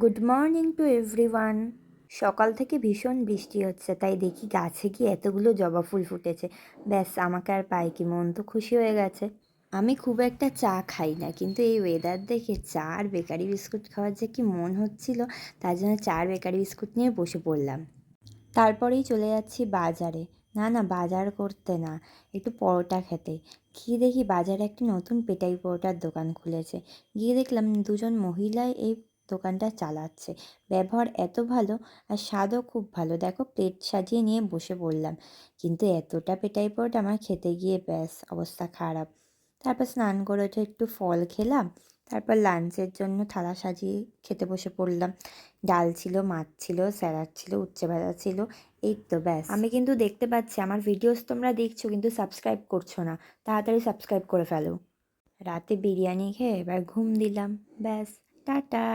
Good morning to everyone. সকাল থেকে ভীষণ বৃষ্টি হচ্ছে, তাই দেখি গাছে গিয়ে এতগুলো জবা ফুল ফুটেছে। ব্যাস, আমাকে আর পাই কি, মন তো খুশি হয়ে গেছে। আমি খুব একটা চা খাই না, কিন্তু এই ওয়েদার দেখে চা আর বেকারি বিস্কুট খাওয়ার যে কি মন হচ্ছিল, তার জন্য চা আর বেকারি বিস্কুট নিয়ে বসে পড়লাম। তারপরেই চলে যাচ্ছি বাজারে। না না, বাজার করতে না, একটু পরোটা খেতে। গিয়ে দেখি বাজারে একটি নতুন পেটাই পরোটার দোকান খুলেছে। গিয়ে দেখলাম দুজন মহিলাই এই দোকানটা চালাচ্ছে। ব্যবহার এত ভালো, আর স্বাদও খুব ভালো। দেখো, প্লেট সাজিয়ে নিয়ে বসে পড়লাম। কিন্তু এতটা পেটাই পরোটা আমার খেতে গিয়ে ব্যাস অবস্থা খারাপ। তারপর স্নান করে উঠে একটু ফল খেলাম। তারপর লাঞ্চের জন্য থালা সাজিয়ে খেতে বসে পড়লাম। ডাল ছিল, মাছ ছিল, স্যালাড ছিল, উচ্ছে ভাজা ছিল। এই তো ব্যাস। আমি কিন্তু দেখতে পাচ্ছি আমার ভিডিওস তোমরা দেখছো, কিন্তু সাবস্ক্রাইব করছো না। তাড়াতাড়ি সাবস্ক্রাইব করে ফেলো। রাতে বিরিয়ানি খেয়ে এবার ঘুম দিলাম। ব্যাস, টাটা।